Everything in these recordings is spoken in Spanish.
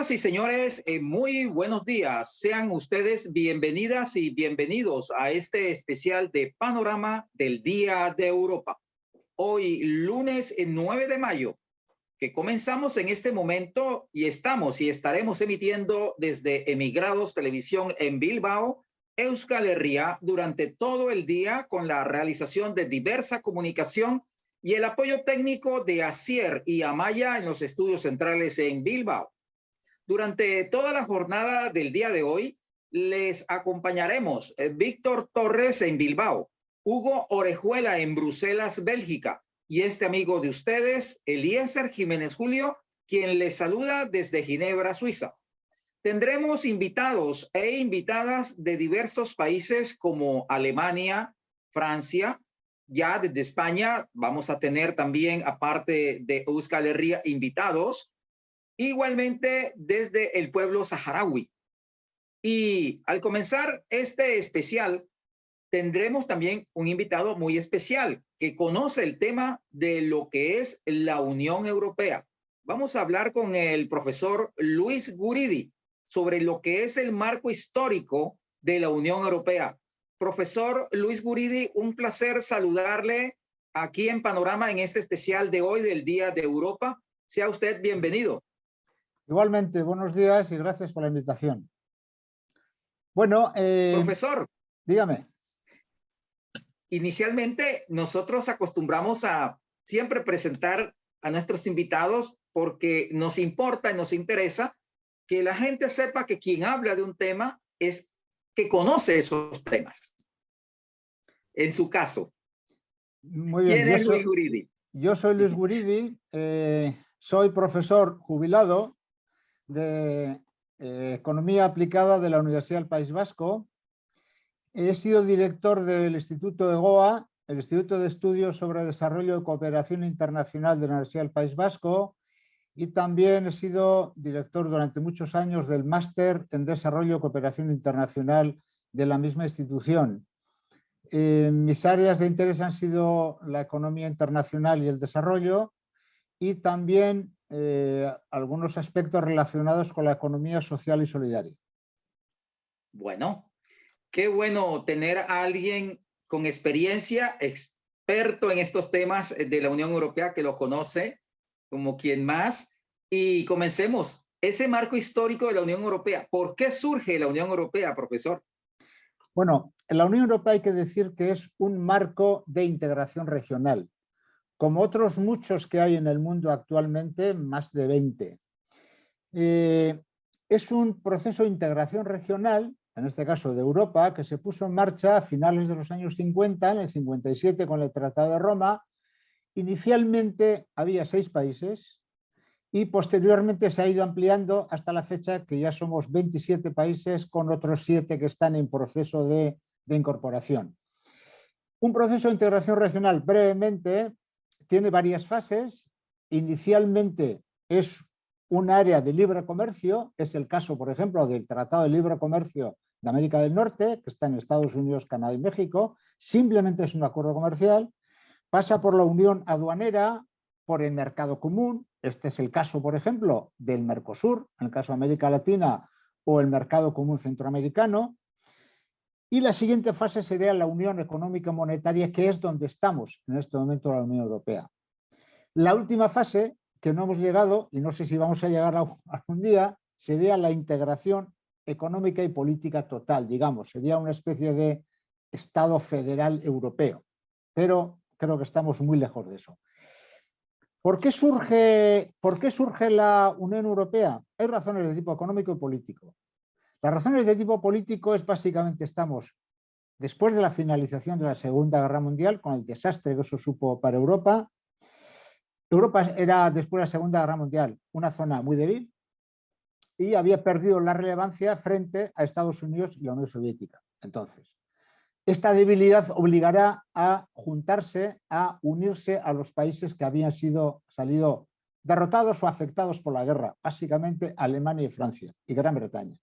Señoras y señores, muy buenos días. Sean ustedes bienvenidas y bienvenidos a este especial de Panorama del Día de Europa. Hoy, lunes 9 de mayo, que comenzamos en este momento y estamos y estaremos emitiendo desde Emigrados Televisión en Bilbao, Euskal Herria, durante todo el día con la realización de diversa comunicación y el apoyo técnico de Asier y Amaya en los estudios centrales en Bilbao. Durante toda la jornada del día de hoy, les acompañaremos Víctor Torres en Bilbao, Hugo Orejuela en Bruselas, Bélgica, y este amigo de ustedes, Eliezer Jiménez Julio, quien les saluda desde Ginebra, Suiza. Tendremos invitados e invitadas de diversos países como Alemania, Francia, ya desde España vamos a tener también, aparte de Euskal Herria, invitados, igualmente desde el pueblo saharaui. Y al comenzar este especial, tendremos también un invitado muy especial que conoce el tema de lo que es la Unión Europea. Vamos a hablar con el profesor Luis Guridi sobre lo que es el marco histórico de la Unión Europea. Profesor Luis Guridi, un placer saludarle aquí en Panorama en este especial de hoy del Día de Europa. Sea usted bienvenido. Igualmente, buenos días y gracias por la invitación. Bueno, profesor, dígame. Inicialmente, nosotros acostumbramos a siempre presentar a nuestros invitados porque nos importa y nos interesa que la gente sepa que quien habla de un tema es que conoce esos temas. En su caso, muy bien. ¿Quién es Luis Guridi? Yo soy Luis Guridi, soy profesor jubilado de Economía Aplicada de la Universidad del País Vasco. He sido director del Instituto EGOA, el Instituto de Estudios sobre Desarrollo y Cooperación Internacional de la Universidad del País Vasco, y también he sido director durante muchos años del Máster en Desarrollo y Cooperación Internacional de la misma institución. Mis áreas de interés han sido la economía internacional y el desarrollo, y también algunos aspectos relacionados con la economía social y solidaria. Bueno, qué bueno tener a alguien con experiencia, experto en estos temas de la Unión Europea, que lo conoce como quien más. Y comencemos. Ese marco histórico de la Unión Europea. ¿Por qué surge la Unión Europea, profesor? Bueno, en la Unión Europea hay que decir que es un marco de integración regional, como otros muchos que hay en el mundo actualmente, más de 20. Es un proceso de integración regional, en este caso de Europa, que se puso en marcha a finales de los años 50, en el 57 con el Tratado de Roma. Inicialmente había 6 países y posteriormente se ha ido ampliando hasta la fecha que ya somos 27 países con otros 7 que están en proceso de incorporación. Un proceso de integración regional, brevemente, tiene varias fases. Inicialmente es un área de libre comercio, es el caso, por ejemplo, del Tratado de Libre Comercio de América del Norte, que está en Estados Unidos, Canadá y México. Simplemente es un acuerdo comercial. Pasa por la unión aduanera, por el mercado común. Este es el caso, por ejemplo, del Mercosur, en el caso de América Latina, o el mercado común centroamericano. Y la siguiente fase sería la unión económica y monetaria, que es donde estamos en este momento la Unión Europea. La última fase, que no hemos llegado, y no sé si vamos a llegar algún día, sería la integración económica y política total, digamos. Sería una especie de Estado federal europeo. Pero creo que estamos muy lejos de eso. ¿Por qué surge la Unión Europea? Hay razones de tipo económico y político. Las razones de tipo político es básicamente estamos después de la finalización de la Segunda Guerra Mundial, con el desastre que eso supo para Europa. Europa era, después de la Segunda Guerra Mundial, una zona muy débil y había perdido la relevancia frente a Estados Unidos y la Unión Soviética. Entonces, esta debilidad obligará a juntarse, a unirse a los países que habían salido derrotados o afectados por la guerra, básicamente Alemania y Francia y Gran Bretaña.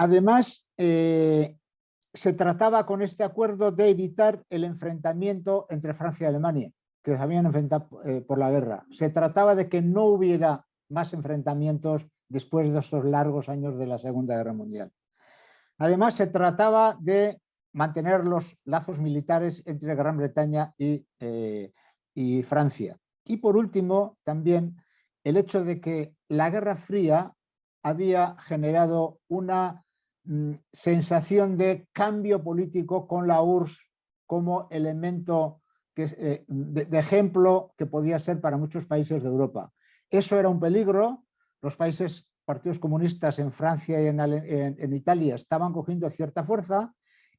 Además, se trataba con este acuerdo de evitar el enfrentamiento entre Francia y Alemania, que se habían enfrentado por la guerra. Se trataba de que no hubiera más enfrentamientos después de estos largos años de la Segunda Guerra Mundial. Además, se trataba de mantener los lazos militares entre Gran Bretaña y Francia. Y por último, también el hecho de que la Guerra Fría había generado una sensación de cambio político con la URSS como elemento de ejemplo que podía ser para muchos países de Europa. Eso era un peligro. Los partidos comunistas en Francia y en Italia estaban cogiendo cierta fuerza,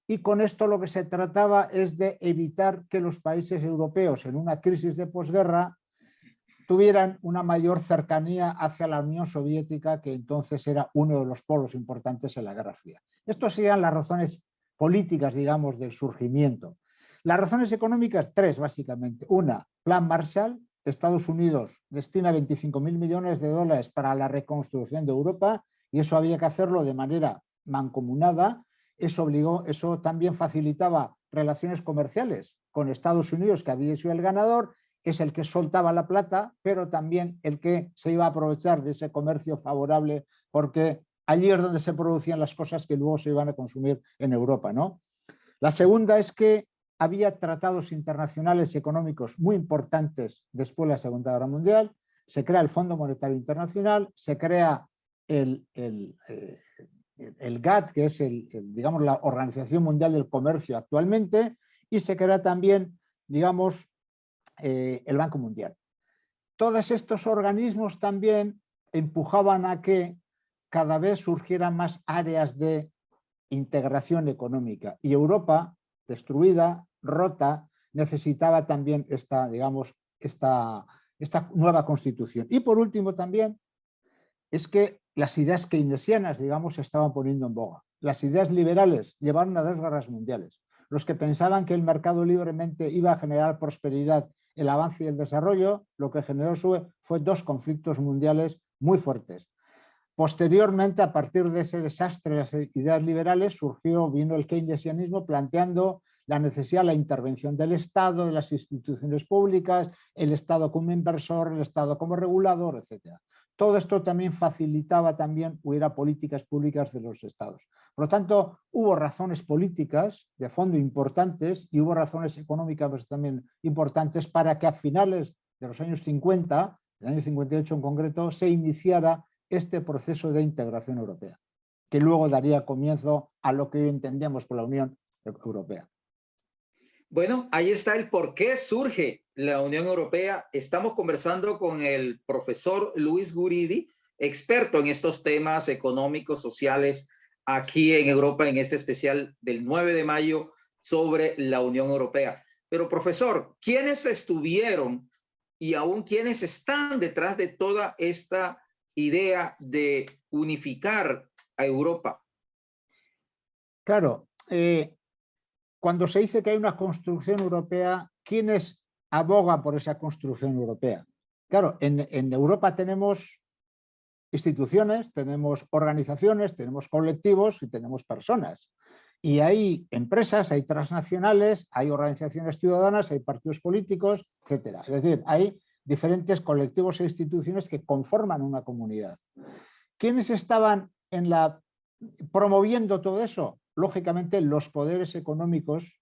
y con esto lo que se trataba es de evitar que los países europeos en una crisis de posguerra tuvieran una mayor cercanía hacia la Unión Soviética, que entonces era uno de los polos importantes en la Guerra Fría. Estas serían las razones políticas, digamos, del surgimiento. Las razones económicas, tres básicamente. Una, Plan Marshall. Estados Unidos destina 25.000 millones de dólares para la reconstrucción de Europa, y eso había que hacerlo de manera mancomunada. Eso también facilitaba relaciones comerciales con Estados Unidos, que había sido el ganador, es el que soltaba la plata, pero también el que se iba a aprovechar de ese comercio favorable, porque allí es donde se producían las cosas que luego se iban a consumir en Europa, ¿no? La segunda es que había tratados internacionales económicos muy importantes después de la Segunda Guerra Mundial. Se crea el Fondo Monetario Internacional, se crea el GATT, que es digamos, la Organización Mundial del Comercio actualmente, y se crea también, digamos, el Banco Mundial. Todos estos organismos también empujaban a que cada vez surgieran más áreas de integración económica, y Europa, destruida, rota, necesitaba también esta nueva constitución. Y por último también es que las ideas keynesianas, digamos, se estaban poniendo en boga. Las ideas liberales llevaron a 2 guerras mundiales. Los que pensaban que el mercado libremente iba a generar prosperidad, el avance y el desarrollo, lo que generó fue 2 conflictos mundiales muy fuertes. Posteriormente, a partir de ese desastre de las ideas liberales, vino el keynesianismo planteando la necesidad de la intervención del Estado, de las instituciones públicas, el Estado como inversor, el Estado como regulador, etc. Todo esto también facilitaba hubiera políticas públicas de los Estados. Por lo tanto, hubo razones políticas de fondo importantes y hubo razones económicas también importantes para que a finales de los años 50, el año 58 en concreto, se iniciara este proceso de integración europea, que luego daría comienzo a lo que hoy entendemos por la Unión Europea. Bueno, ahí está el por qué surge la Unión Europea. Estamos conversando con el profesor Luis Guridi, experto en estos temas económicos, sociales, aquí en Europa, en este especial del 9 de mayo sobre la Unión Europea. Pero, profesor, ¿quiénes estuvieron y aún quiénes están detrás de toda esta idea de unificar a Europa? Claro, cuando se dice que hay una construcción europea, ¿quiénes abogan por esa construcción europea? Claro, en Europa tenemos instituciones, tenemos organizaciones, tenemos colectivos y tenemos personas. Y hay empresas, hay transnacionales, hay organizaciones ciudadanas, hay partidos políticos, etc. Es decir, hay diferentes colectivos e instituciones que conforman una comunidad. ¿Quiénes estaban promoviendo todo eso? Lógicamente, los poderes económicos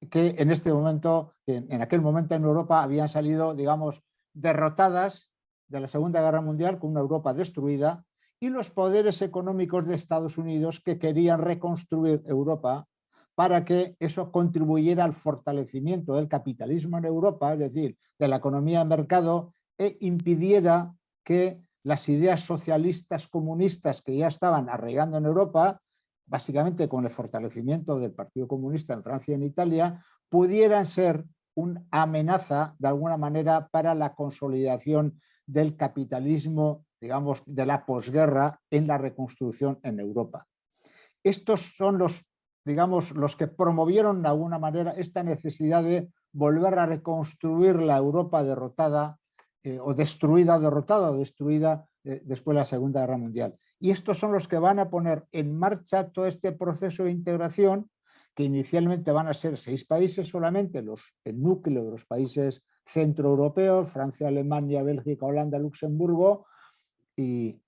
que en este momento, en aquel momento en Europa habían salido, digamos, derrotadas de la Segunda Guerra Mundial con una Europa destruida, y los poderes económicos de Estados Unidos que querían reconstruir Europa para que eso contribuyera al fortalecimiento del capitalismo en Europa, es decir, de la economía de mercado, e impidiera que las ideas socialistas comunistas que ya estaban arraigando en Europa, básicamente con el fortalecimiento del Partido Comunista en Francia y en Italia, pudieran ser una amenaza de alguna manera para la consolidación del capitalismo, digamos, de la posguerra en la reconstrucción en Europa. Estos son los que promovieron de alguna manera esta necesidad de volver a reconstruir la Europa derrotada o destruida después de la Segunda Guerra Mundial. Y estos son los que van a poner en marcha todo este proceso de integración, que inicialmente van a ser 6 países solamente, el núcleo de los países centroeuropeos, Francia, Alemania, Bélgica, Holanda, Luxemburgo y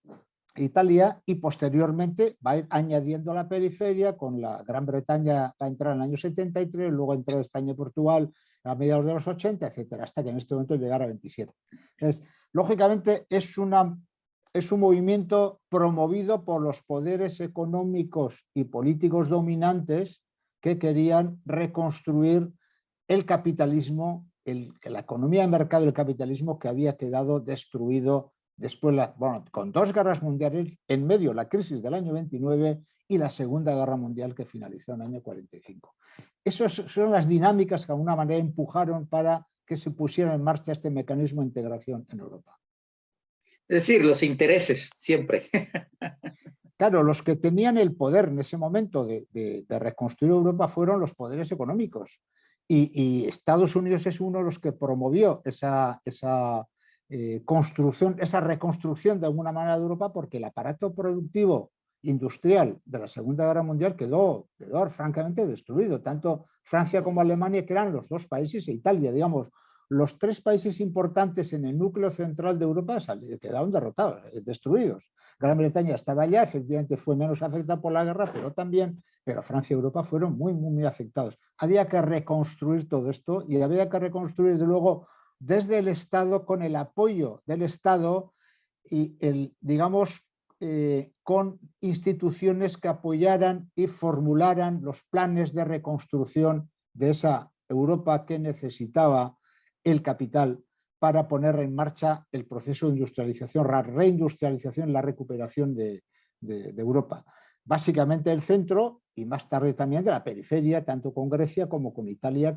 Italia, y posteriormente va a ir añadiendo la periferia, con la Gran Bretaña va a entrar en el año 73, luego entró España y Portugal a mediados de los 80, etcétera, hasta que en este momento llegar a 27. Entonces, lógicamente es un movimiento promovido por los poderes económicos y políticos dominantes que querían reconstruir el capitalismo, la economía de mercado del capitalismo, que había quedado destruido después, con 2 guerras mundiales, en medio la crisis del año 29 y la Segunda Guerra Mundial, que finalizó en el año 45. Esas son las dinámicas que de alguna manera empujaron para que se pusiera en marcha este mecanismo de integración en Europa. Es decir, los intereses, siempre. Claro, los que tenían el poder en ese momento de reconstruir Europa fueron los poderes económicos. Y Estados Unidos es uno de los que promovió esa construcción, esa reconstrucción de alguna manera de Europa, porque el aparato productivo industrial de la Segunda Guerra Mundial quedó francamente destruido. Tanto Francia como Alemania, que eran los 2 países, e Italia, digamos, los 3 países importantes en el núcleo central de Europa quedaron derrotados, destruidos. Gran Bretaña estaba allá, efectivamente fue menos afectada por la guerra, pero Francia y Europa fueron muy afectados. Había que reconstruir todo esto, y había que reconstruir, desde luego, desde el Estado, con el apoyo del Estado y con instituciones que apoyaran y formularan los planes de reconstrucción de esa Europa que necesitaba el capital para poner en marcha el proceso de industrialización, la reindustrialización, la recuperación de Europa. Básicamente el centro, y más tarde también de la periferia, tanto con Grecia como con Italia,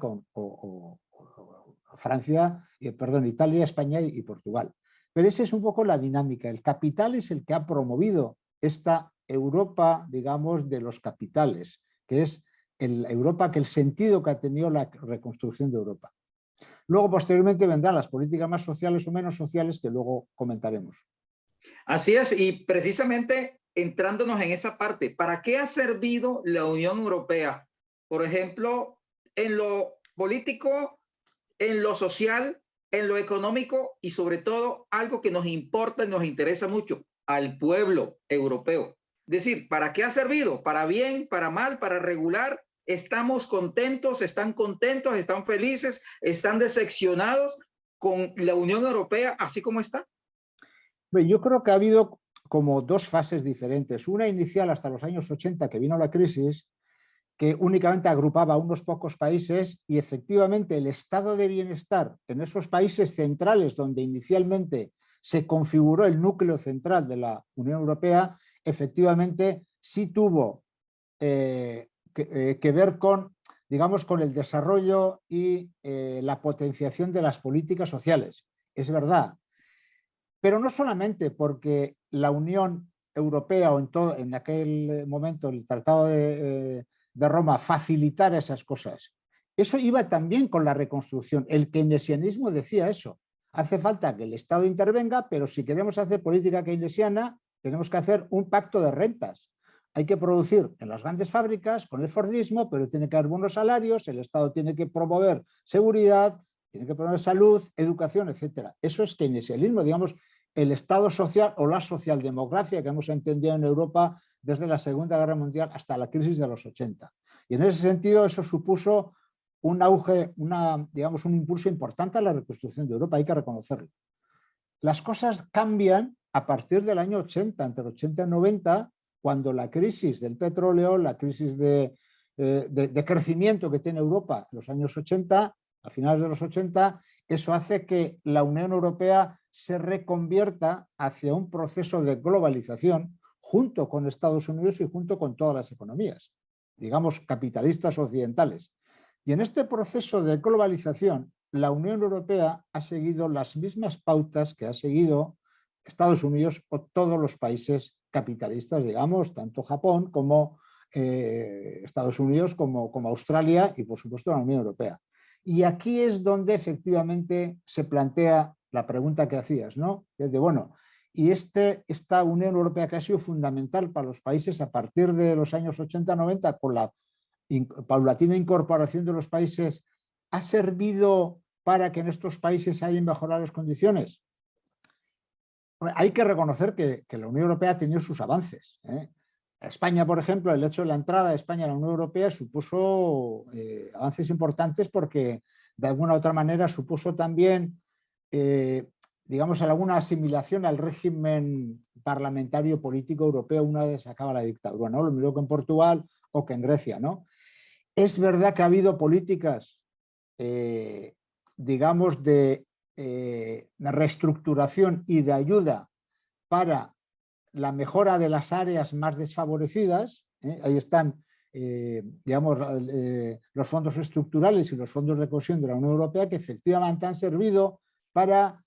Francia, Italia, España y Portugal. Pero esa es un poco la dinámica. El capital es el que ha promovido esta Europa, digamos, de los capitales, que es Europa, que el sentido que ha tenido la reconstrucción de Europa. Luego, posteriormente, vendrán las políticas más sociales o menos sociales, que luego comentaremos. Así es, y precisamente entrándonos en esa parte, ¿para qué ha servido la Unión Europea? Por ejemplo, en lo político, en lo social, en lo económico, y sobre todo algo que nos importa y nos interesa mucho, al pueblo europeo. Es decir, ¿para qué ha servido? ¿Para bien, para mal, para regular? ¿Estamos contentos, están felices, están decepcionados con la Unión Europea así como está? Yo creo que ha habido como 2 fases diferentes. Una inicial hasta los años 80, que vino la crisis, que únicamente agrupaba a unos pocos países, y efectivamente el estado de bienestar en esos países centrales, donde inicialmente se configuró el núcleo central de la Unión Europea, efectivamente sí tuvo que ver con, digamos, con el desarrollo y la potenciación de las políticas sociales. Es verdad. Pero no solamente porque la Unión Europea, o en aquel momento el Tratado de Roma, facilitara esas cosas. Eso iba también con la reconstrucción. El keynesianismo decía eso. Hace falta que el Estado intervenga, pero si queremos hacer política keynesiana, tenemos que hacer un pacto de rentas. Hay que producir en las grandes fábricas con el fordismo, pero tiene que haber buenos salarios, el Estado tiene que promover seguridad, tiene que promover salud, educación, etcétera. Eso es keynesianismo, digamos, el Estado social o la socialdemocracia que hemos entendido en Europa desde la Segunda Guerra Mundial hasta la crisis de los 80. Y en ese sentido eso supuso un auge, digamos, un impulso importante a la reconstrucción de Europa, hay que reconocerlo. Las cosas cambian a partir del año 80, entre el 80 y el 90, cuando la crisis del petróleo, la crisis de crecimiento que tiene Europa en los años 80, a finales de los 80, eso hace que la Unión Europea se reconvierta hacia un proceso de globalización junto con Estados Unidos y junto con todas las economías, digamos, capitalistas occidentales. Y en este proceso de globalización, la Unión Europea ha seguido las mismas pautas que ha seguido Estados Unidos o todos los países capitalistas, digamos, tanto Japón como Estados Unidos, como Australia y, por supuesto, la Unión Europea. Y aquí es donde efectivamente se plantea la pregunta que hacías, ¿no? Es de, bueno, y esta Unión Europea que ha sido fundamental para los países a partir de los años 80-90, con la paulatina incorporación de los países, ¿ha servido para que en estos países hayan mejorado las condiciones? Hay que reconocer que la Unión Europea ha tenido sus avances, ¿eh? España, por ejemplo, el hecho de la entrada de España a la Unión Europea supuso avances importantes porque de alguna u otra manera supuso también, digamos, alguna asimilación al régimen parlamentario político europeo una vez se acaba la dictadura, ¿no? Lo mismo que en Portugal o que en Grecia, ¿no? Es verdad que ha habido políticas, digamos, de reestructuración y de ayuda para la mejora de las áreas más desfavorecidas. Ahí están, digamos, los fondos estructurales y los fondos de cohesión de la Unión Europea, que efectivamente han servido para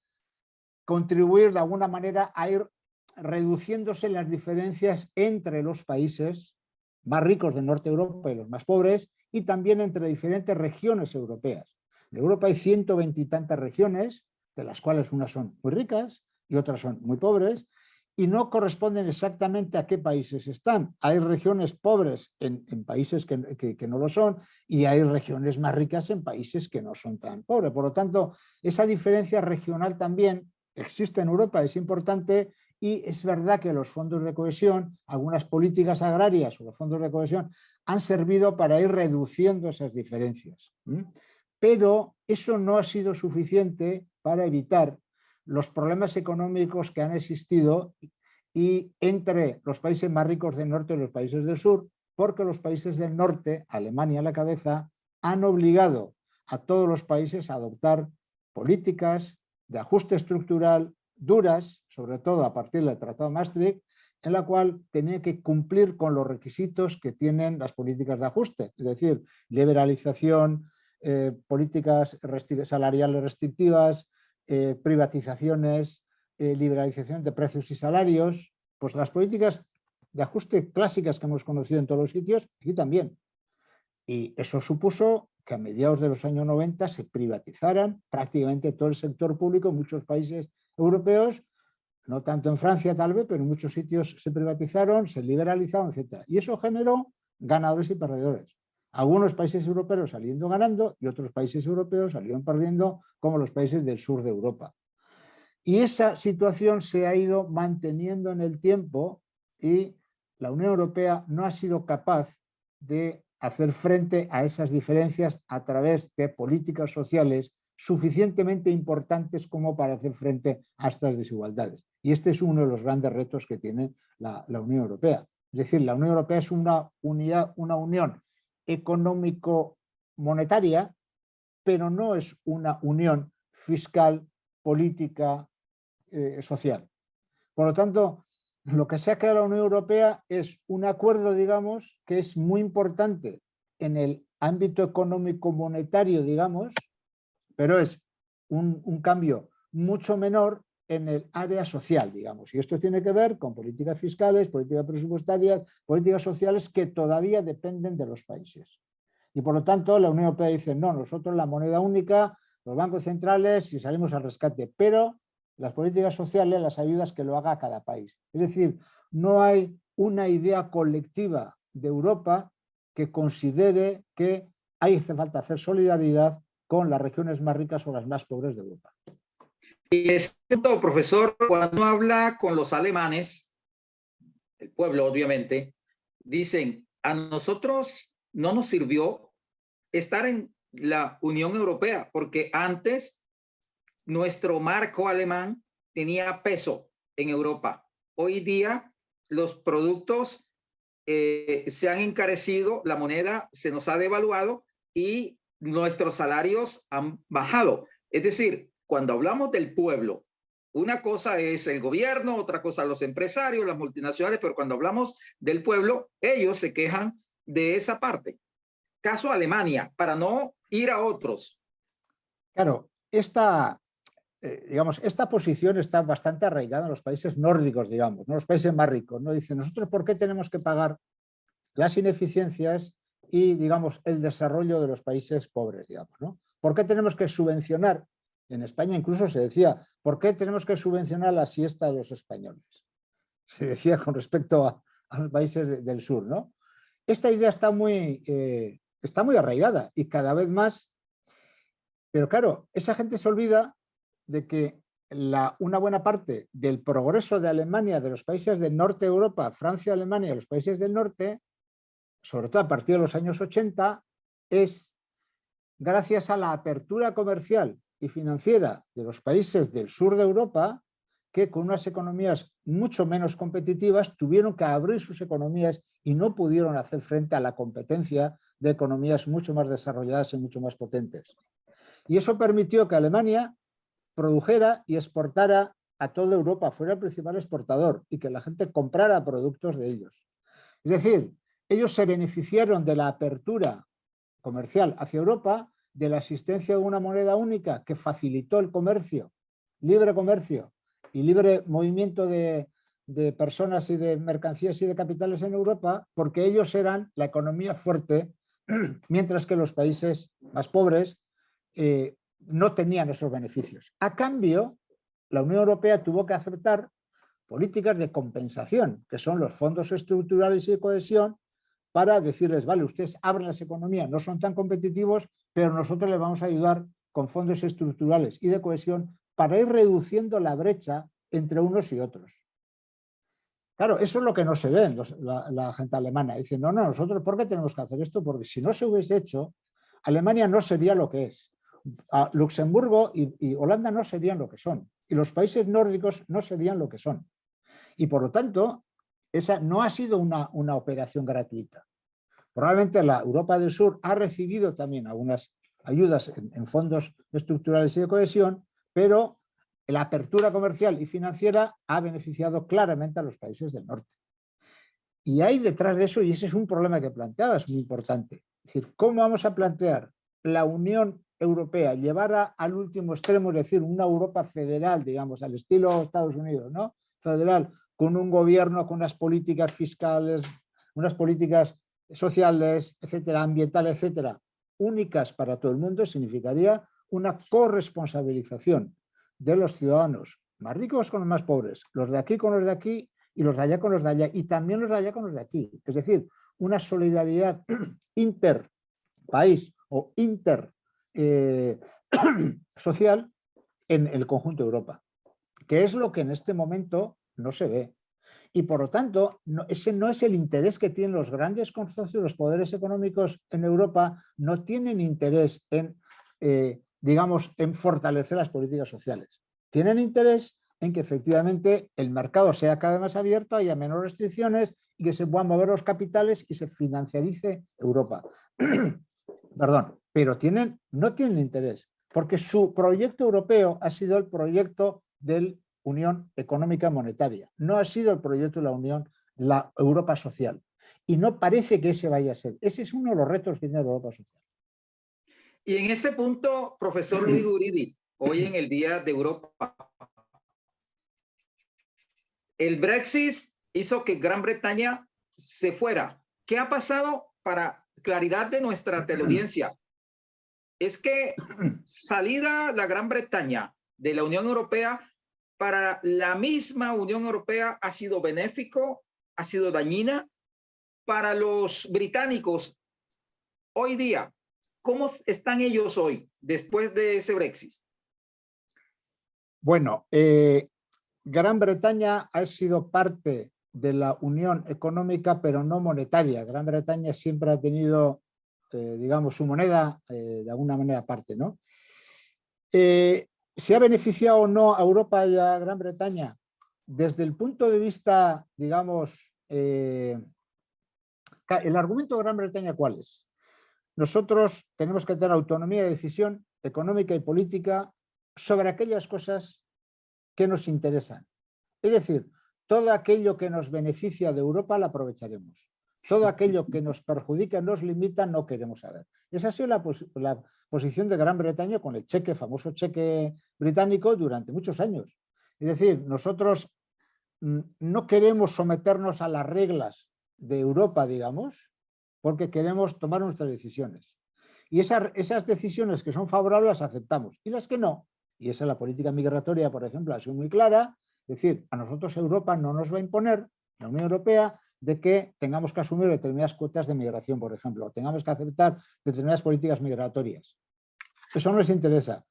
contribuir de alguna manera a ir reduciéndose las diferencias entre los países más ricos del norte de Europa y los más pobres, y también entre diferentes regiones europeas. En Europa hay 120 y tantas regiones, de las cuales unas son muy ricas y otras son muy pobres, y no corresponden exactamente a qué países están. Hay regiones pobres en países que no lo son, y hay regiones más ricas en países que no son tan pobres. Por lo tanto, esa diferencia regional también existe en Europa, es importante, y es verdad que los fondos de cohesión, algunas políticas agrarias o los fondos de cohesión han servido para ir reduciendo esas diferencias. Pero eso no ha sido suficiente para evitar los problemas económicos que han existido y entre los países más ricos del norte y los países del sur, porque los países del norte, Alemania a la cabeza, han obligado a todos los países a adoptar políticas de ajuste estructural duras, sobre todo a partir del Tratado de Maastricht, en la cual tenía que cumplir con los requisitos que tienen las políticas de ajuste, es decir, liberalización, políticas salariales restrictivas, privatizaciones, liberalización de precios y salarios, pues las políticas de ajuste clásicas que hemos conocido en todos los sitios, aquí también. Y eso supuso que a mediados de los años 90 se privatizaran prácticamente todo el sector público en muchos países europeos, no tanto en Francia tal vez, pero en muchos sitios se privatizaron, se liberalizaron, etc. Y eso generó ganadores y perdedores. Algunos países europeos saliendo ganando y otros países europeos salieron perdiendo, como los países del sur de Europa. Y esa situación se ha ido manteniendo en el tiempo y la Unión Europea no ha sido capaz de hacer frente a esas diferencias a través de políticas sociales suficientemente importantes como para hacer frente a estas desigualdades. Y este es uno de los grandes retos que tiene la Unión Europea. Es decir, la Unión Europea es una unión económico-monetaria, pero no es una unión fiscal, política, social. Por lo tanto, lo que se ha creado la Unión Europea es un acuerdo, digamos, que es muy importante en el ámbito económico-monetario, digamos, pero es un cambio mucho menor en el área social, digamos. Y esto tiene que ver con políticas fiscales, políticas presupuestarias, políticas sociales que todavía dependen de los países. Y por lo tanto, la Unión Europea dice, no, nosotros la moneda única, los bancos centrales y salimos al rescate, pero las políticas sociales, las ayudas que lo haga cada país. Es decir, no hay una idea colectiva de Europa que considere que hace falta hacer solidaridad con las regiones más ricas o las más pobres de Europa. Y es cierto, profesor, cuando habla con los alemanes, el pueblo obviamente, dicen, a nosotros no nos sirvió estar en la Unión Europea, porque antes nuestro marco alemán tenía peso en Europa. Hoy día los productos se han encarecido, la moneda se nos ha devaluado y nuestros salarios han bajado. Es decir, cuando hablamos del pueblo, una cosa es el gobierno, otra cosa los empresarios, las multinacionales, pero cuando hablamos del pueblo, ellos se quejan de esa parte. Caso Alemania, para no ir a otros. Claro, esta posición está bastante arraigada en los países nórdicos, digamos, ¿no? Los países más ricos, ¿no? Dicen, nosotros, ¿por qué tenemos que pagar las ineficiencias y, digamos, el desarrollo de los países pobres, digamos, ¿no? ¿Por qué tenemos que subvencionar? En España incluso se decía, ¿por qué tenemos que subvencionar la siesta de los españoles? Se decía con respecto a los países del sur, ¿no? Esta idea está muy arraigada y cada vez más Pero claro, esa gente se olvida de que una buena parte del progreso de Alemania, de los países del norte de Europa, Francia, Alemania, los países del norte, sobre todo a partir de los años 80, es gracias a la apertura comercial y financiera de los países del sur de Europa, que con unas economías mucho menos competitivas tuvieron que abrir sus economías y no pudieron hacer frente a la competencia de economías mucho más desarrolladas y mucho más potentes. Y eso permitió que Alemania produjera y exportara a toda Europa, fuera el principal exportador y que la gente comprara productos de ellos. Es decir, ellos se beneficiaron de la apertura comercial hacia Europa, de la existencia de una moneda única que facilitó el comercio, libre comercio y libre movimiento de personas y de mercancías y de capitales en Europa, porque ellos eran la economía fuerte, mientras que los países más pobres no tenían esos beneficios. A cambio, la Unión Europea tuvo que aceptar políticas de compensación, que son los fondos estructurales y de cohesión, para decirles, vale, ustedes abren las economías, no son tan competitivos, pero nosotros les vamos a ayudar con fondos estructurales y de cohesión para ir reduciendo la brecha entre unos y otros. Claro, eso es lo que no se ve en la gente alemana. Dicen, no, nosotros, ¿por qué tenemos que hacer esto? Porque si no se hubiese hecho, Alemania no sería lo que es. Luxemburgo y Holanda no serían lo que son. Y los países nórdicos no serían lo que son. Y por lo tanto, esa no ha sido una operación gratuita. Probablemente la Europa del Sur ha recibido también algunas ayudas en fondos estructurales y de cohesión, pero la apertura comercial y financiera ha beneficiado claramente a los países del norte. Y hay detrás de eso, y ese es un problema que planteaba, es muy importante. Es decir, ¿cómo vamos a plantear la Unión Europea, llevar al último extremo, es decir, una Europa federal, digamos, al estilo Estados Unidos, ¿no? Federal, con un gobierno, con unas políticas fiscales, unas políticas sociales, etcétera, ambientales, etcétera, únicas para todo el mundo? Significaría una corresponsabilización de los ciudadanos más ricos con los más pobres, los de aquí con los de aquí y los de allá con los de allá, y también los de allá con los de aquí. Es decir, una solidaridad interpaís o social en el conjunto de Europa, que es lo que en este momento no se ve. Y por lo tanto, ese no es el interés que tienen los grandes consorcios, los poderes económicos en Europa, no tienen interés en, digamos, en fortalecer las políticas sociales. Tienen interés en que efectivamente el mercado sea cada vez más abierto, haya menos restricciones y que se puedan mover los capitales y se financiarice Europa. Perdón, pero no tienen interés, porque su proyecto europeo ha sido el proyecto del Unión Económica Monetaria, no ha sido el proyecto de la Unión, la Europa Social. Y no parece que ese vaya a ser. Ese es uno de los retos que tiene la Europa Social. Y en este punto, profesor Luis Guridi, hoy en el Día de Europa, el Brexit hizo que Gran Bretaña se fuera. ¿Qué ha pasado? Para claridad de nuestra teleaudiencia, es que salida la Gran Bretaña de la Unión Europea, para la misma Unión Europea ha sido benéfico, ha sido dañina. Para los británicos, hoy día, ¿cómo están ellos hoy, después de ese Brexit? Bueno, Gran Bretaña ha sido parte de la Unión Económica, pero no monetaria. Gran Bretaña siempre ha tenido, digamos, su moneda de alguna manera aparte, ¿no? ¿Se ha beneficiado o no a Europa y a Gran Bretaña? Desde el punto de vista, digamos, el argumento de Gran Bretaña, ¿cuál es? Nosotros tenemos que tener autonomía de decisión económica y política sobre aquellas cosas que nos interesan. Es decir, todo aquello que nos beneficia de Europa lo aprovecharemos. Todo aquello que nos perjudica, nos limita, no queremos saber. Esa ha sido la posición de Gran Bretaña con el cheque, famoso cheque británico, durante muchos años. Es decir, nosotros no queremos someternos a las reglas de Europa, digamos, porque queremos tomar nuestras decisiones. Y esas decisiones que son favorables las aceptamos, y las que no, y esa es la política migratoria, por ejemplo, ha sido muy clara. Es decir, a nosotros Europa no nos va a imponer, la Unión Europea, de que tengamos que asumir determinadas cuotas de migración, por ejemplo, o tengamos que aceptar determinadas políticas migratorias. Eso no les interesa.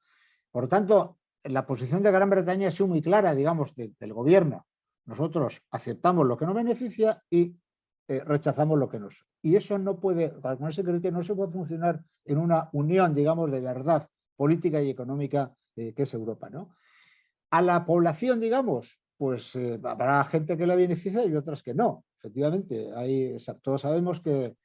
Por lo tanto, la posición de Gran Bretaña ha sido muy clara, digamos, del gobierno. Nosotros aceptamos lo que nos beneficia y rechazamos lo que nos. Y eso no puede, con ese criterio no se puede funcionar en una unión, digamos, de verdad política y económica que es Europa, ¿no? A la población, digamos, pues habrá gente que la beneficia y otras que no. Efectivamente, todos sabemos que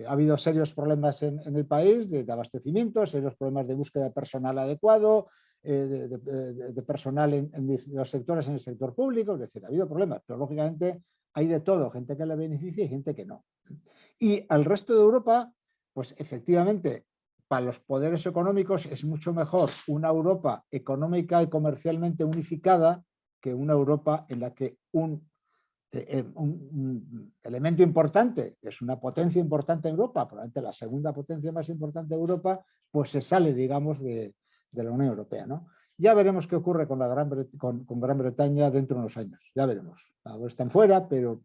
ha habido serios problemas en el país de abastecimiento, serios problemas de búsqueda de personal adecuado, de personal en los sectores, en el sector público, es decir, ha habido problemas, pero lógicamente hay de todo, gente que la beneficia y gente que no. Y al resto de Europa, pues efectivamente, para los poderes económicos es mucho mejor una Europa económica y comercialmente unificada que una Europa en la que un elemento importante, que es una potencia importante en Europa, probablemente la segunda potencia más importante de Europa, pues se sale, digamos, de la Unión Europea, ¿no? Ya veremos qué ocurre con Gran Bretaña dentro de unos años, ya veremos. Ahora están fuera, pero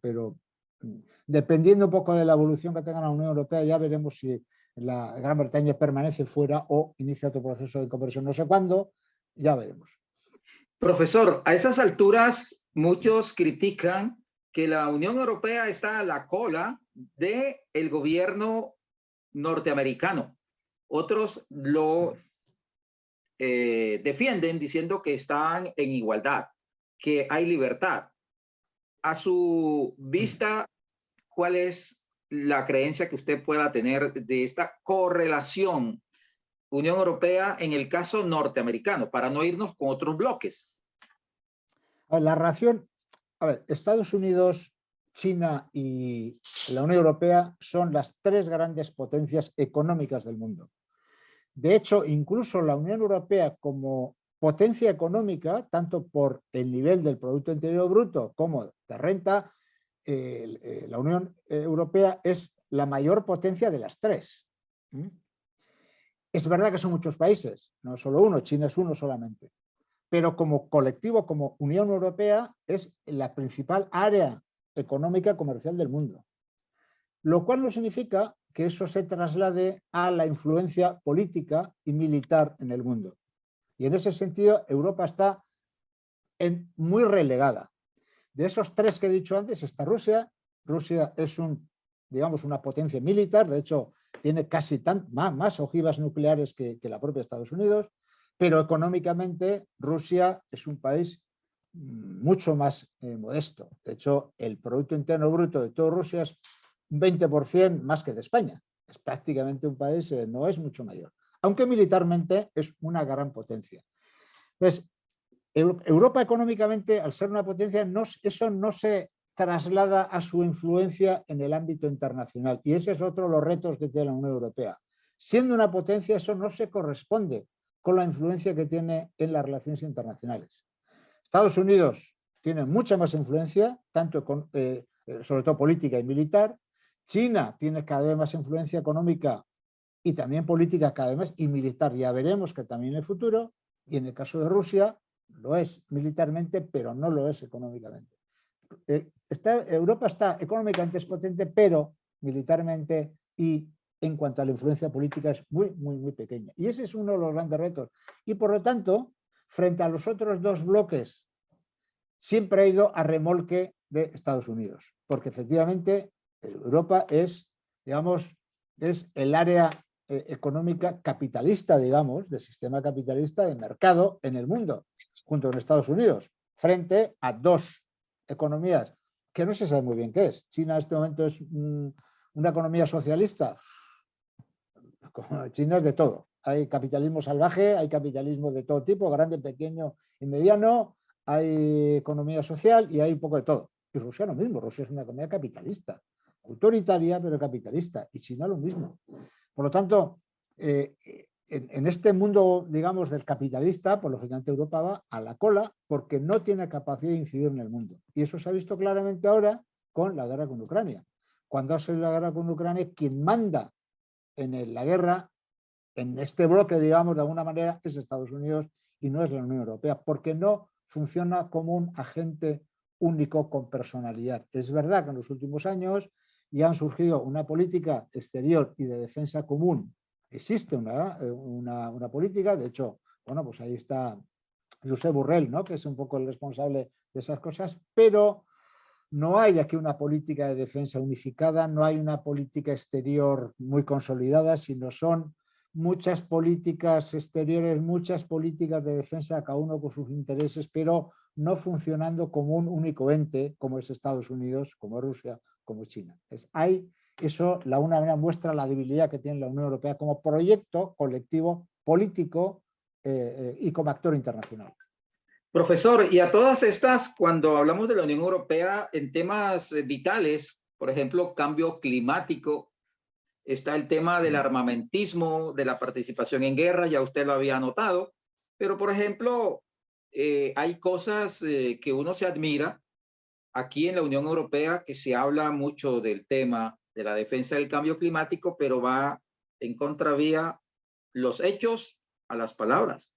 dependiendo un poco de la evolución que tenga la Unión Europea, ya veremos si la Gran Bretaña permanece fuera o inicia otro proceso de conversión, no sé cuándo, ya veremos. Profesor, a esas alturas muchos critican que la Unión Europea está a la cola del gobierno norteamericano. Otros lo defienden diciendo que están en igualdad, que hay libertad. A su vista, ¿cuál es la creencia que usted pueda tener de esta correlación Unión Europea en el caso norteamericano, para no irnos con otros bloques? La relación, Estados Unidos, China y la Unión Europea son las tres grandes potencias económicas del mundo. De hecho, incluso la Unión Europea como potencia económica, tanto por el nivel del Producto Interior Bruto como de renta, la Unión Europea es la mayor potencia de las tres. Es verdad que son muchos países, no solo uno, China es uno solamente, pero como colectivo, como Unión Europea, es la principal área económica comercial del mundo. Lo cual no significa que eso se traslade a la influencia política y militar en el mundo. Y en ese sentido, Europa está muy relegada. De esos tres que he dicho antes está Rusia. Rusia es digamos, una potencia militar, de hecho, tiene casi más ojivas nucleares que la propia Estados Unidos, pero económicamente Rusia es un país mucho más modesto. De hecho, el Producto Interno Bruto de toda Rusia es un 20% más que de España. Es prácticamente un país, no es mucho mayor, aunque militarmente es una gran potencia. Entonces, Europa económicamente, al ser una potencia, eso no se traslada a su influencia en el ámbito internacional. Y ese es otro de los retos que tiene la Unión Europea. Siendo una potencia, eso no se corresponde con la influencia que tiene en las relaciones internacionales. Estados Unidos tiene mucha más influencia, tanto sobre todo política y militar. China tiene cada vez más influencia económica y también política cada vez más, y militar ya veremos que también en el futuro. Y en el caso de Rusia lo es militarmente, pero no lo es económicamente. Europa está económicamente es potente, pero militarmente y en cuanto a la influencia política es muy, muy, muy pequeña. Y ese es uno de los grandes retos. Y por lo tanto, frente a los otros dos bloques, siempre ha ido a remolque de Estados Unidos, porque efectivamente Europa es, digamos, es el área económica capitalista, digamos, del sistema capitalista de mercado en el mundo, junto con Estados Unidos, frente a dos economías que no se sabe muy bien qué es. China en este momento es una economía socialista. China es de todo. Hay capitalismo salvaje, hay capitalismo de todo tipo, grande, pequeño y mediano, hay economía social y hay un poco de todo. Y Rusia lo mismo, Rusia es una economía capitalista, autoritaria pero capitalista, y China lo mismo. Por lo tanto, en este mundo, digamos, del capitalista, pues lógicamente Europa va a la cola porque no tiene capacidad de incidir en el mundo. Y eso se ha visto claramente ahora con la guerra con Ucrania. Cuando ha salido la guerra con Ucrania, quien manda en la guerra, en este bloque, digamos, de alguna manera, es Estados Unidos y no es la Unión Europea, porque no funciona como un agente único con personalidad. Es verdad que en los últimos años ya han surgido una política exterior y de defensa común existe una política, de hecho, bueno, pues ahí está Josep Borrell, ¿no? Que es un poco el responsable de esas cosas, pero no hay aquí una política de defensa unificada, no hay una política exterior muy consolidada, sino son muchas políticas exteriores, muchas políticas de defensa, cada uno con sus intereses, pero no funcionando como un único ente, como es Estados Unidos, como Rusia, como China. Hay eso, una muestra la debilidad que tiene la Unión Europea como proyecto colectivo político y como actor internacional. Profesor, y a todas estas, cuando hablamos de la Unión Europea en temas vitales, por ejemplo, cambio climático, está el tema del armamentismo, de la participación en guerra, ya usted lo había notado, pero por ejemplo, hay cosas que uno se admira aquí en la Unión Europea, que se habla mucho del tema de la defensa del cambio climático, pero va en contravía los hechos a las palabras.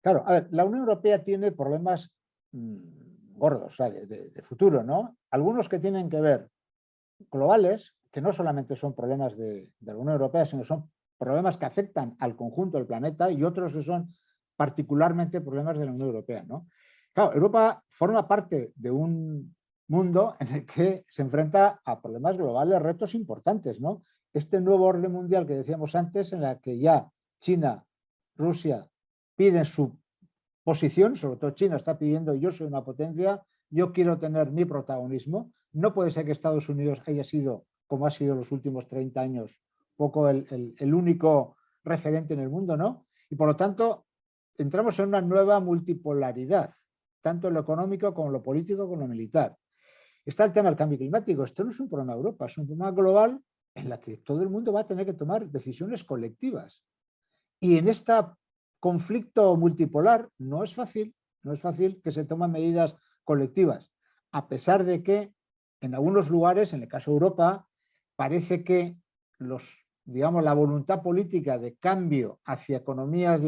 Claro, a ver, la Unión Europea tiene problemas gordos, o sea, de futuro, ¿no? Algunos que tienen que ver globales, que no solamente son problemas de la Unión Europea, sino son problemas que afectan al conjunto del planeta, y otros que son particularmente problemas de la Unión Europea, ¿no? Claro, Europa forma parte de un mundo en el que se enfrenta a problemas globales, retos importantes, ¿no? Este nuevo orden mundial que decíamos antes, en la que ya China, Rusia piden su posición, sobre todo China está pidiendo: yo soy una potencia, yo quiero tener mi protagonismo. No puede ser que Estados Unidos haya sido, como ha sido los últimos 30 años, poco el único referente en el mundo, ¿no? Y por lo tanto, entramos en una nueva multipolaridad, tanto en lo económico como en lo político como en lo militar. Está el tema del cambio climático. Esto no es un problema de Europa, es un problema global en el que todo el mundo va a tener que tomar decisiones colectivas. Y en este conflicto multipolar no es fácil que se tomen medidas colectivas, a pesar de que en algunos lugares, en el caso de Europa, parece que la voluntad política de cambio hacia economías,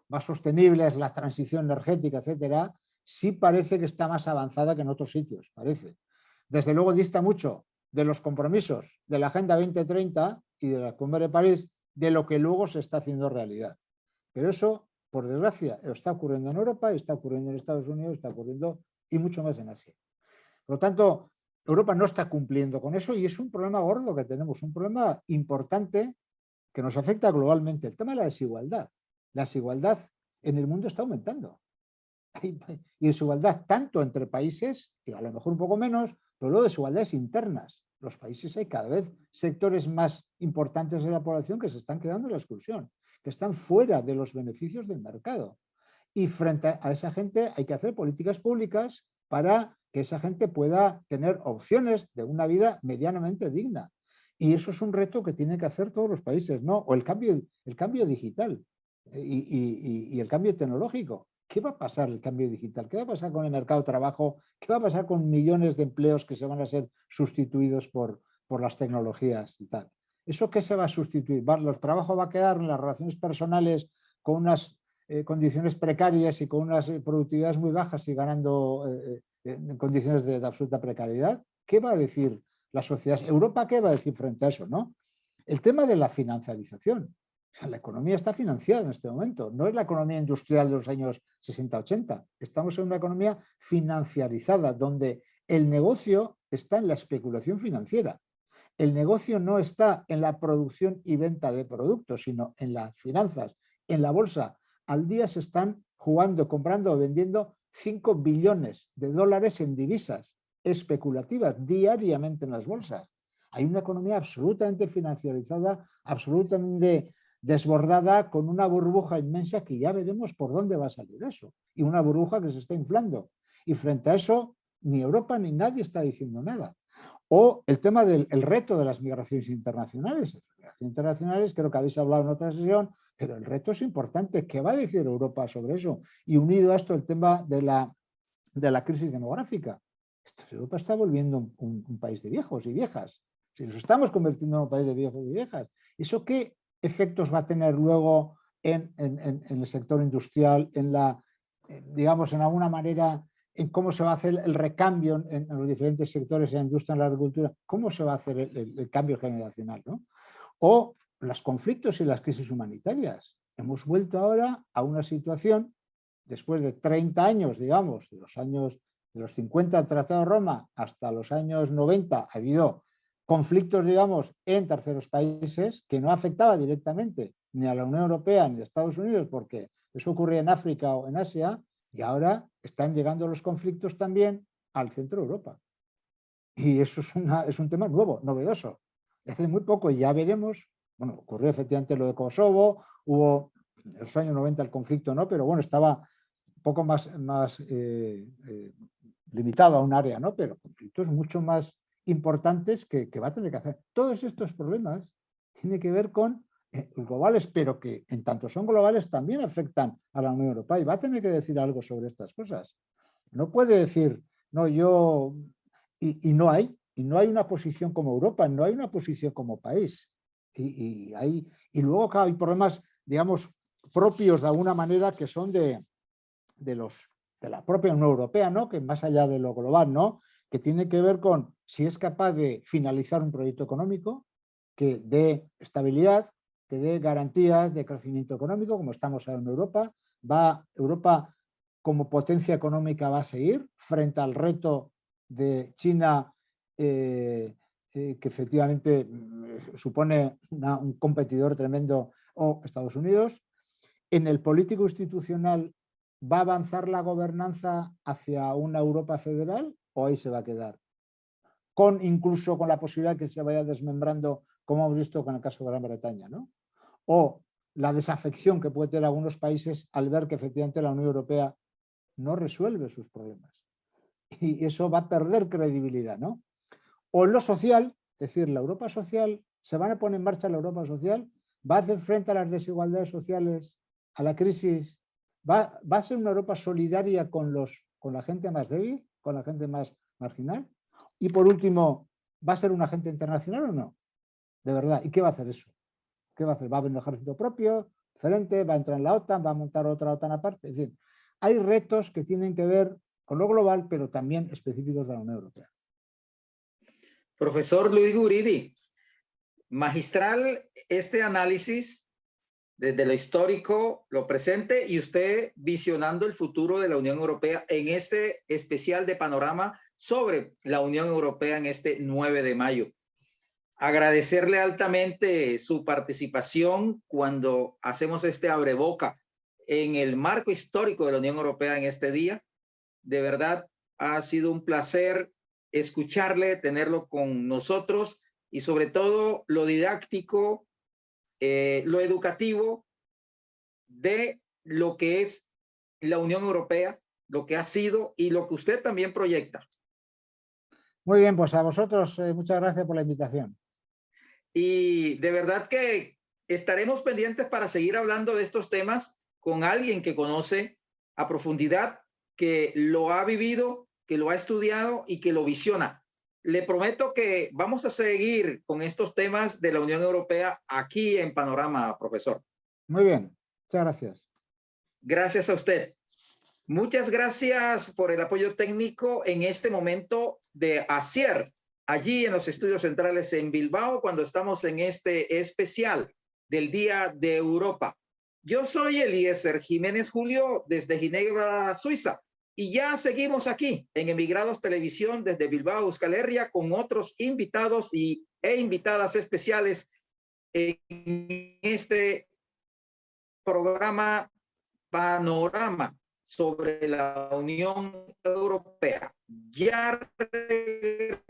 más sostenibles, la transición energética, etcétera, sí parece que está más avanzada que en otros sitios, parece. Desde luego dista mucho de los compromisos de la Agenda 2030 y de la Cumbre de París, de lo que luego se está haciendo realidad. Pero eso, por desgracia, está ocurriendo en Europa, está ocurriendo en Estados Unidos, está ocurriendo y mucho más en Asia. Por lo tanto, Europa no está cumpliendo con eso y es un problema gordo que tenemos, un problema importante que nos afecta globalmente. El tema de la desigualdad. La desigualdad en el mundo está aumentando. Y desigualdad tanto entre países, y a lo mejor un poco menos, pero luego desigualdades internas. Los países hay cada vez sectores más importantes de la población que se están quedando en la exclusión, que están fuera de los beneficios del mercado. Y frente a esa gente hay que hacer políticas públicas para que esa gente pueda tener opciones de una vida medianamente digna. Y eso es un reto que tienen que hacer todos los países, ¿no? O el cambio digital y el cambio tecnológico. ¿Qué va a pasar el cambio digital? ¿Qué va a pasar con el mercado de trabajo? ¿Qué va a pasar con millones de empleos que se van a ser sustituidos por las tecnologías y tal? ¿Eso qué se va a sustituir? ¿El trabajo va a quedar en las relaciones personales con unas condiciones precarias y con unas productividades muy bajas y ganando en condiciones de absoluta precariedad? ¿Qué va a decir la sociedad? ¿Europa qué va a decir frente a eso, no? El tema de la financiarización. O sea, la economía está financiada en este momento. No es la economía industrial de los años 60-80. Estamos en una economía financiarizada, donde el negocio está en la especulación financiera. El negocio no está en la producción y venta de productos, sino en las finanzas, en la bolsa. Al día se están jugando, comprando o vendiendo 5 billones de dólares en divisas especulativas diariamente en las bolsas. Hay una economía absolutamente financiarizada, absolutamente desbordada, con una burbuja inmensa que ya veremos por dónde va a salir eso. Y una burbuja que se está inflando. Y frente a eso, ni Europa ni nadie está diciendo nada. O el tema del reto de las migraciones internacionales. Las migraciones internacionales, creo que habéis hablado en otra sesión, pero el reto es importante. ¿Qué va a decir Europa sobre eso? Y unido a esto el tema de la crisis demográfica. Europa está volviendo un país de viejos y viejas. Si nos estamos convirtiendo en un país de viejos y viejas, ¿eso qué efectos va a tener luego en el sector industrial, en alguna manera, en cómo se va a hacer el recambio en los diferentes sectores, en la industria, en la agricultura? ¿Cómo se va a hacer el cambio generacional, ¿no? O los conflictos y las crisis humanitarias. Hemos vuelto ahora a una situación, después de 30 años, digamos, de los 50 del Tratado de Roma hasta los años 90, ha habido conflictos, digamos, en terceros países que no afectaba directamente ni a la Unión Europea ni a Estados Unidos, porque eso ocurría en África o en Asia, y ahora están llegando los conflictos también al centro de Europa. Y eso es un tema nuevo, novedoso. Hace muy poco ya veremos, bueno, ocurrió efectivamente lo de Kosovo, hubo en los años 90 el conflicto, ¿no? Pero bueno, estaba un poco más limitado a un área, ¿no? Pero conflictos mucho más importantes que va a tener que hacer. Todos estos problemas tienen que ver con globales, pero que en tanto son globales también afectan a la Unión Europea y va a tener que decir algo sobre estas cosas. No puede decir, no, yo... Y no hay una posición como Europa, no hay una posición como país. Y luego claro, hay problemas, digamos, propios de alguna manera que son de la propia Unión Europea, ¿no? Que más allá de lo global, ¿no? Que tiene que ver con si es capaz de finalizar un proyecto económico que dé estabilidad, que dé garantías de crecimiento económico, como estamos ahora en Europa. Europa como potencia económica va a seguir frente al reto de China, que efectivamente supone un competidor tremendo, o Estados Unidos. En el político institucional, ¿va a avanzar la gobernanza hacia una Europa federal o ahí se va a quedar? Incluso con la posibilidad que se vaya desmembrando, como hemos visto con el caso de Gran Bretaña, ¿no? O la desafección que puede tener algunos países al ver que efectivamente la Unión Europea no resuelve sus problemas. Y eso va a perder credibilidad, ¿no? O en lo social, es decir, la Europa social, se van a poner en marcha la Europa social, va a hacer frente a las desigualdades sociales, a la crisis, va a ser una Europa solidaria con la gente más débil, con la gente más marginal. Y por último, ¿va a ser un agente internacional o no? De verdad, ¿y qué va a hacer eso? ¿Qué va a hacer? ¿Va a haber un ejército propio, diferente? ¿Va a entrar en la OTAN? ¿Va a montar otra OTAN aparte? Es decir, hay retos que tienen que ver con lo global, pero también específicos de la Unión Europea. Profesor Luis Guridi, magistral este análisis desde lo histórico, lo presente y usted visionando el futuro de la Unión Europea en este especial de panorama sobre la Unión Europea en este 9 de mayo. Agradecerle altamente su participación cuando hacemos este abreboca en el marco histórico de la Unión Europea en este día. De verdad, ha sido un placer escucharle, tenerlo con nosotros y sobre todo lo didáctico, lo educativo de lo que es la Unión Europea, lo que ha sido y lo que usted también proyecta. Muy bien, pues a vosotros muchas gracias por la invitación. Y de verdad que estaremos pendientes para seguir hablando de estos temas con alguien que conoce a profundidad, que lo ha vivido, que lo ha estudiado y que lo visiona. Le prometo que vamos a seguir con estos temas de la Unión Europea aquí en Panorama, profesor. Muy bien, muchas gracias. Gracias a usted. Muchas gracias por el apoyo técnico en este momento de Asier, allí en los estudios centrales en Bilbao, cuando estamos en este especial del Día de Europa. Yo soy Eliezer Jiménez Julio desde Ginebra, Suiza, y ya seguimos aquí en Emigrados Televisión desde Bilbao, Euskal Herria, con otros invitados e invitadas especiales en este programa Panorama sobre la Unión Europea. Ya regresamos.